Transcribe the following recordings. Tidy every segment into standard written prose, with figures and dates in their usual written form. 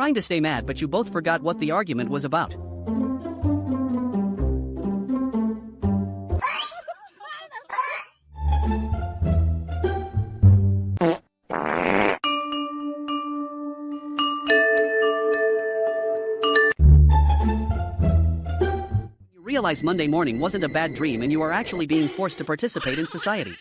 trying to stay mad but you both forgot what the argument was about. You realize Monday morning wasn't a bad dream and you are actually being forced to participate in society.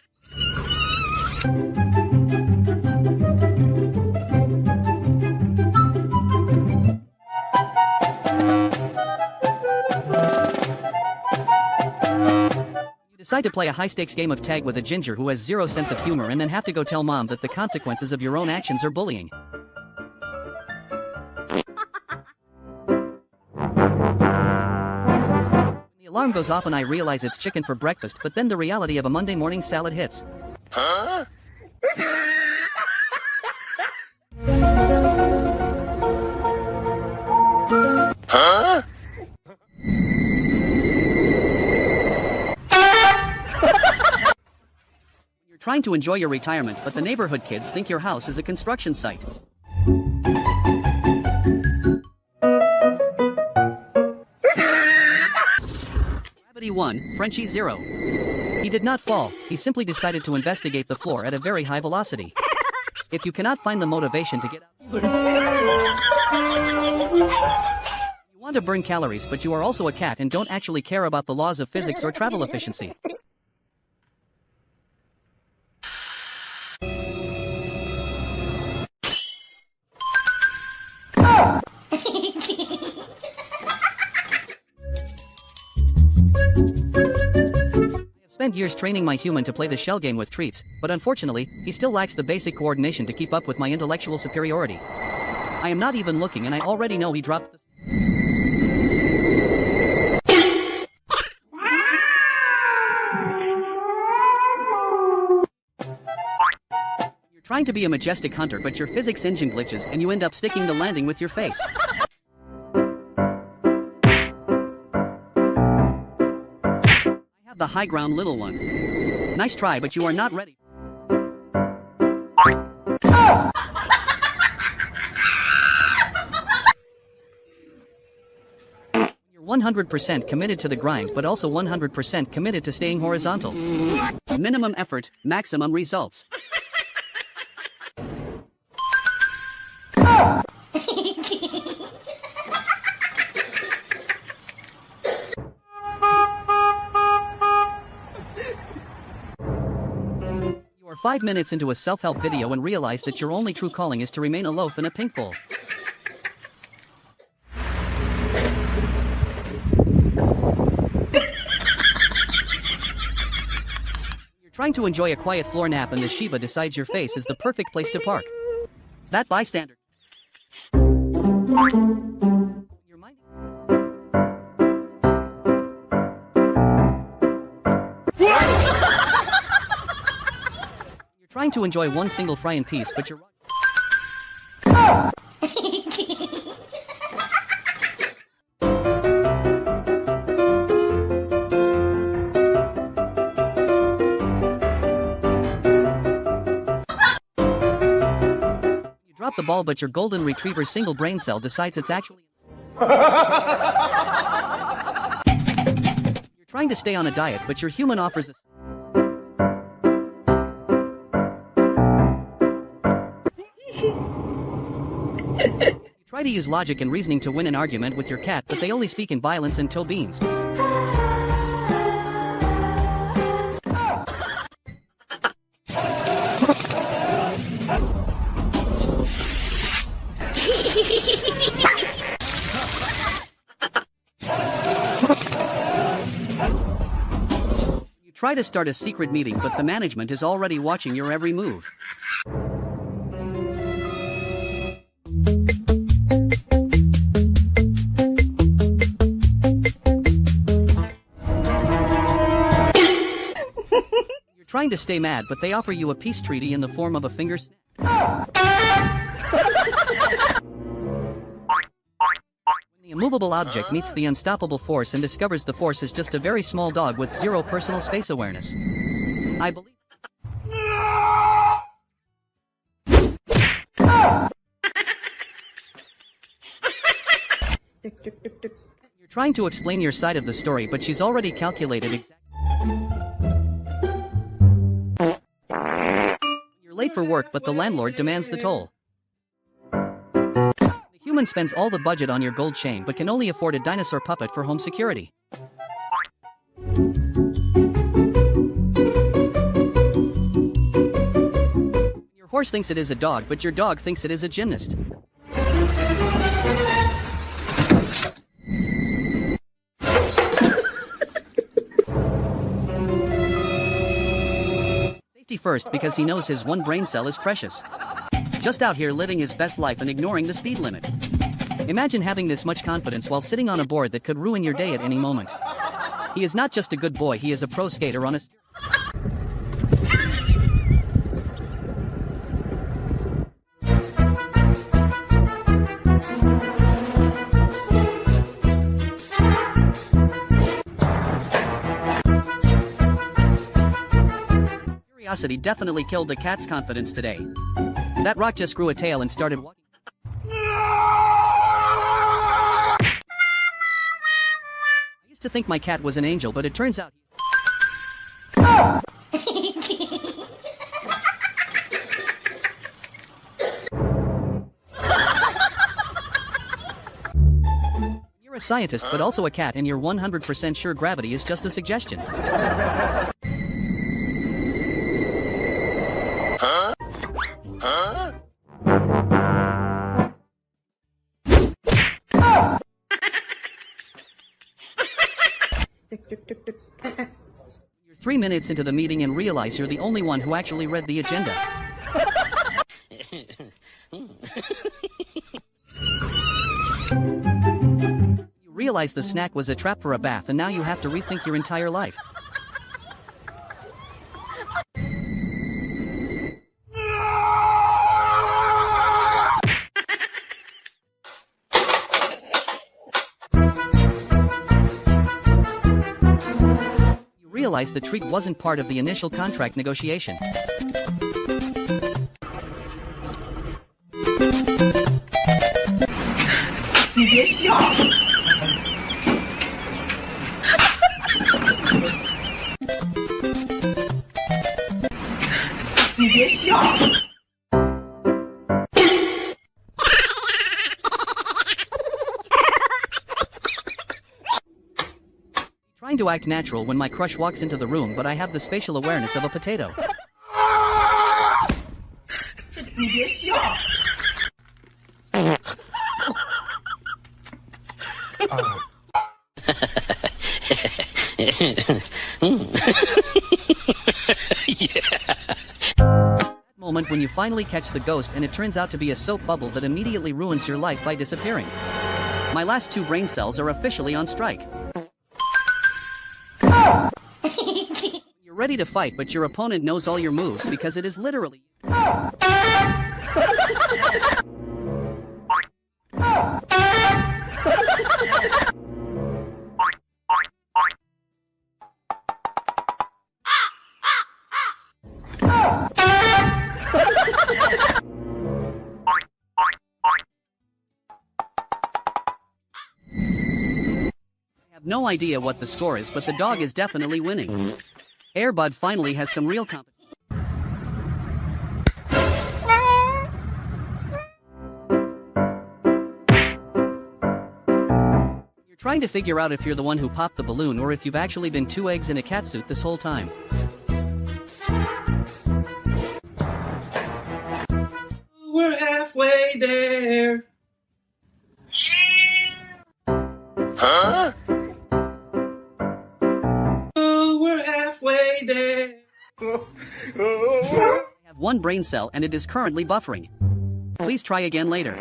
Decide to play a high-stakes game of tag with a ginger who has zero sense of humor and then have to go tell mom that the consequences of your own actions are bullying. The alarm goes off and I realize it's chicken for breakfast, but then the reality of a Monday morning salad hits. Huh? Huh? You're trying to enjoy your retirement, but the neighborhood kids think your house is a construction site. Gravity 1, Frenchie 0. He did not fall, he simply decided to investigate the floor at a very high velocity. If you cannot find the motivation to get out, you want to burn calories, but you are also a cat and don't actually care about the laws of physics or travel efficiency. Spent years training my human to play the shell game with treats, but unfortunately, he still lacks the basic coordination to keep up with my intellectual superiority. I am not even looking and I already know he dropped the... You're trying to be a majestic hunter but your physics engine glitches and you end up sticking the landing with your face. The high ground, little one. Nice try, but you are not ready. You're 100% committed to the grind, but also 100% committed to staying horizontal. Minimum effort, maximum results. You are 5 minutes into a self-help video and realize that your only true calling is to remain a loaf in a pink bowl. You're trying to enjoy a quiet floor nap and the Shiba decides your face is the perfect place to park. That bystander. Your mind. Trying to enjoy one single fry in peace, but you're You drop the ball, but your golden retriever's single brain cell decides it's actually... You're trying to stay on a diet, but your human offers a... You try to use logic and reasoning to win an argument with your cat, but they only speak in violence and toe beans. You try to start a secret meeting, but the management is already watching your every move. Trying to stay mad, but they offer you a peace treaty in the form of a finger snap. When the immovable object meets the unstoppable force and discovers the force is just a very small dog with zero personal space awareness. I believe. You're trying to explain your side of the story, but she's already calculated exactly. You're late for work, but the landlord demands the toll. The human spends all the budget on your gold chain but can only afford a dinosaur puppet for home security. Your horse thinks it is a dog, but your dog thinks it is a gymnast. Safety first, because he knows his one brain cell is precious. Just out here living his best life and ignoring the speed limit. Imagine having this much confidence while sitting on a board that could ruin your day at any moment. He is not just a good boy, he is a pro skater on a... Curiosity definitely killed the cat's confidence today. That rock just grew a tail and started walking. I used to think my cat was an angel, but it turns out... You're a scientist, but also a cat, and you're 100% sure gravity is just a suggestion. Huh? You're 3 minutes into the meeting and realize you're the only one who actually read the agenda. You realize the snack was a trap for a bath, and now you have to rethink your entire life. Realize the treat wasn't part of the initial contract negotiation. Trying to act natural when my crush walks into the room, but I have the spatial awareness of a potato. That moment when you finally catch the ghost and it turns out to be a soap bubble that immediately ruins your life by disappearing. My last 2 brain cells are officially on strike. You're ready to fight, but your opponent knows all your moves because it is literally... I have no idea what the score is, but the dog is definitely winning. Airbud finally has some real competition. You're trying to figure out if you're the one who popped the balloon or if you've actually been 2 eggs in a catsuit this whole time. We're halfway there. Huh? We're halfway there. I have 1 brain cell and it is currently buffering. Please try again later.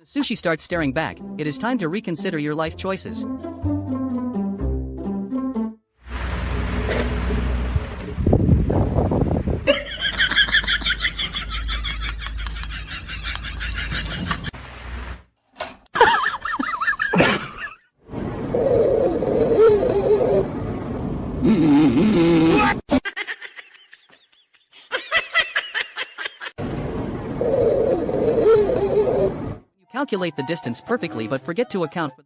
Sushi starts staring back. It is time to reconsider your life choices. calculate the distance perfectly but forget to account for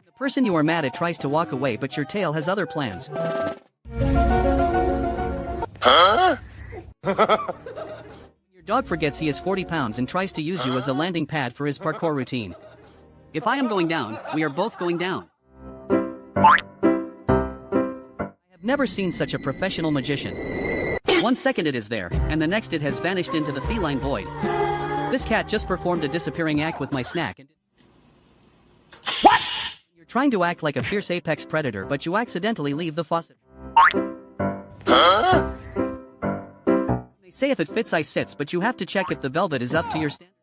the person you are mad at tries to walk away but your tail has other plans. Huh? Your dog forgets he is 40 pounds and tries to use you as a landing pad for his parkour routine. If I am going down, we are both going down. I have never seen such a professional magician. 1 second it is there, and the next it has vanished into the feline void. This cat just performed a disappearing act with my snack and What? You're trying to act like a fierce apex predator but you accidentally leave the faucet. Huh? They say if it fits I sits but you have to check if the velvet is up to your standard.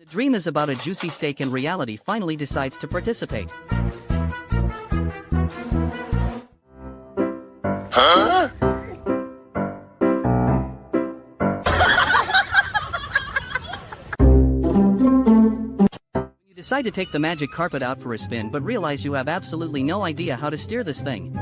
The dream is about a juicy steak and reality finally decides to participate. Huh? You decide to take the magic carpet out for a spin but realize you have absolutely no idea how to steer this thing.